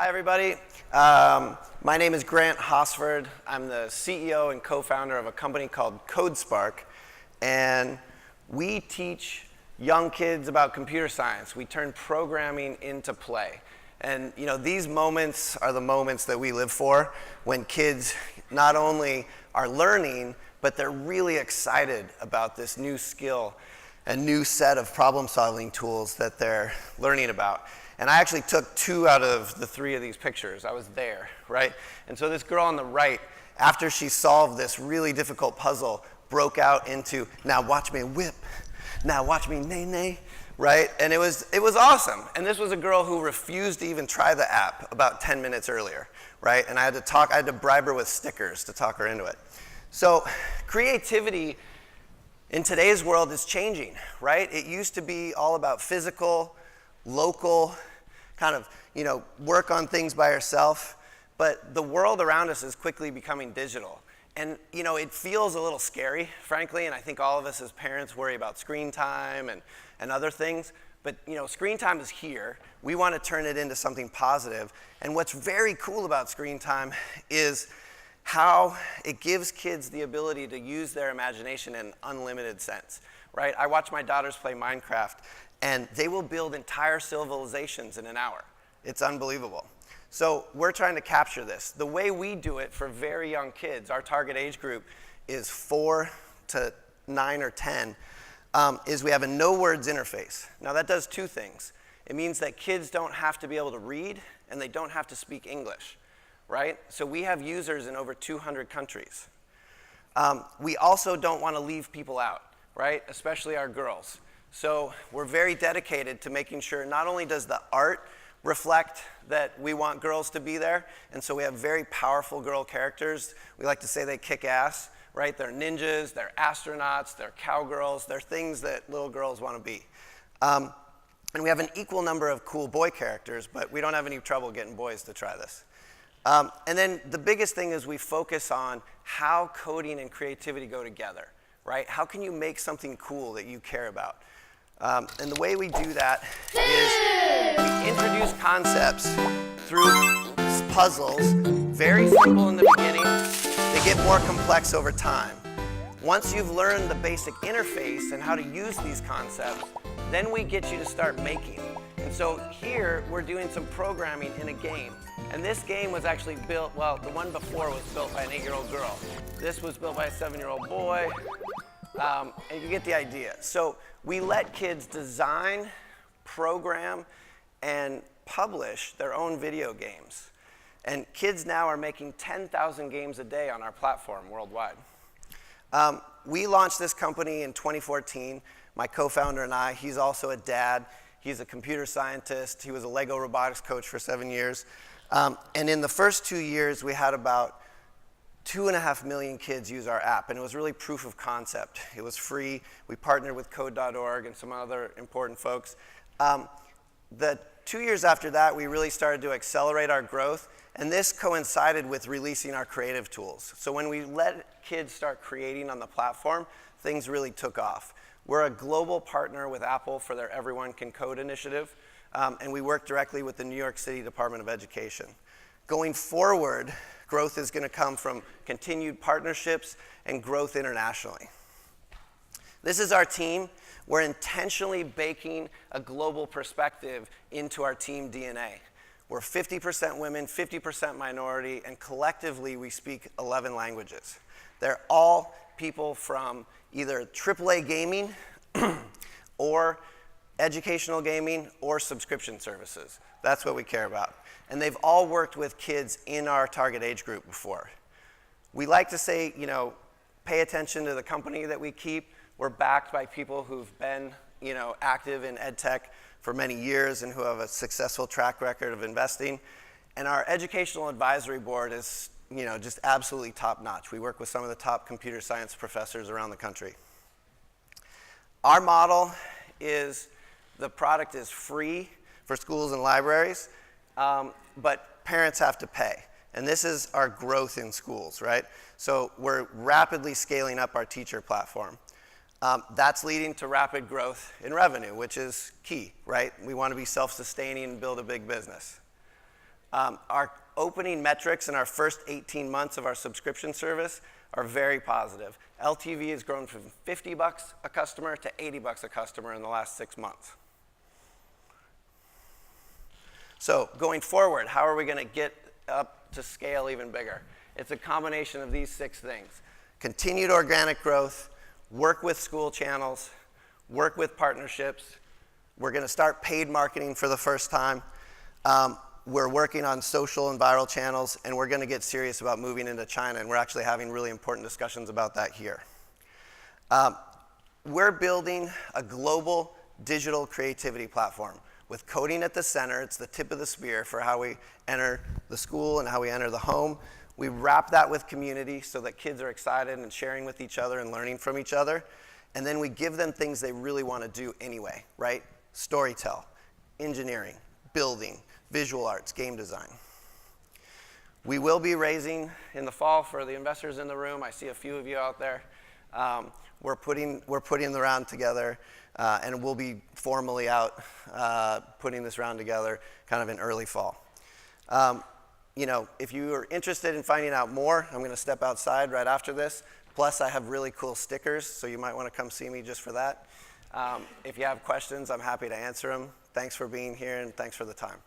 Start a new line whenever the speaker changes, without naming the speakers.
Hi, everybody. My name is Grant Hosford. I'm the CEO and co-founder of a company called codeSpark, and we teach young kids about computer science. We turn programming into play. And these moments are the moments that we live for, when kids not only are learning, but they're really excited about this new skill and new set of problem-solving tools that they're learning about. And I actually took 2 out of the 3 of these pictures. I was there, right? And so this girl on the right, after she solved this really difficult puzzle, broke out into, now watch me whip, now watch me nay-nay, right? And it was awesome. And this was a girl who refused to even try the app about 10 minutes earlier, right? And I had to bribe her with stickers to talk her into it. So creativity in today's world is changing, right? It used to be all about physical, local, kind of, work on things by yourself. But the world around us is quickly becoming digital. And, it feels a little scary, frankly, and I think all of us as parents worry about screen time and other things. But, screen time is here. We want to turn it into something positive. And what's very cool about screen time is how it gives kids the ability to use their imagination in an unlimited sense, right? I watch my daughters play Minecraft, and they will build entire civilizations in an hour. It's unbelievable. So we're trying to capture this. The way we do it for very young kids, our target age group is 4 to 9 or 10, is we have a no words interface. Now that does 2 things. It means that kids don't have to be able to read, and they don't have to speak English, right? So we have users in over 200 countries. We also don't want to leave people out, right? Especially our girls. So we're very dedicated to making sure not only does the art reflect that we want girls to be there, and so we have very powerful girl characters. We like to say they kick ass, right? They're ninjas, they're astronauts, they're cowgirls, they're things that little girls want to be. And we have an equal number of cool boy characters, but we don't have any trouble getting boys to try this. And then the biggest thing is we focus on how coding and creativity go together, right? How can you make something cool that you care about? And the way we do that is we introduce concepts through puzzles, very simple in the beginning. They get more complex over time. Once you've learned the basic interface and how to use these concepts, then we get you to start making. And so here we're doing some programming in a game. And this game was actually built, well, the one before was built by an 8-year-old girl. This was built by a 7-year-old boy. And you get the idea. So we let kids design, program, and publish their own video games. And kids now are making 10,000 games a day on our platform worldwide. We launched this company in 2014. My co-founder and I, he's also a dad. He's a computer scientist. He was a Lego robotics coach for 7 years. And in the first 2 years, we had about 2.5 million kids use our app, and it was really proof of concept. It was free. We partnered with code.org and some other important folks. The 2 years after that, we really started to accelerate our growth, and this coincided with releasing our creative tools. So when we let kids start creating on the platform, things really took off. We're a global partner with Apple for their Everyone Can Code initiative, and we work directly with the New York City Department of Education. Going forward, growth is going to come from continued partnerships and growth internationally. This is our team. We're intentionally baking a global perspective into our team DNA. We're 50% women, 50% minority, and collectively we speak 11 languages. They're all people from either AAA gaming or educational gaming or subscription services. That's what we care about. And they've all worked with kids in our target age group before. We like to say, pay attention to the company that we keep. We're backed by people who've been, active in ed tech for many years and who have a successful track record of investing. And our educational advisory board is, just absolutely top notch. We work with some of the top computer science professors around the country. Our model is the product is free for schools and libraries, but parents have to pay. And this is our growth in schools, right? So we're rapidly scaling up our teacher platform. That's leading to rapid growth in revenue, which is key, right? We want to be self-sustaining and build a big business. Our opening metrics in our first 18 months of our subscription service are very positive. LTV has grown from $50 a customer to $80 a customer in the last 6 months. So going forward, how are we going to get up to scale even bigger? It's a combination of these 6 things. Continued organic growth, work with school channels, work with partnerships. We're going to start paid marketing for the first time. We're working on social and viral channels, and we're going to get serious about moving into China, and we're actually having really important discussions about that here. We're building a global digital creativity platform with coding at the center. It's the tip of the spear for how we enter the school and how we enter the home. We wrap that with community so that kids are excited and sharing with each other and learning from each other. And then we give them things they really want to do anyway, right? Storytell, engineering, building, visual arts, game design. We will be raising in the fall for the investors in the room. I see a few of you out there. We're putting the round together, and we'll be formally out putting this round together kind of in early fall. If you are interested in finding out more, I'm going to step outside right after this. Plus, I have really cool stickers, so you might want to come see me just for that. If you have questions, I'm happy to answer them. Thanks for being here, and thanks for the time.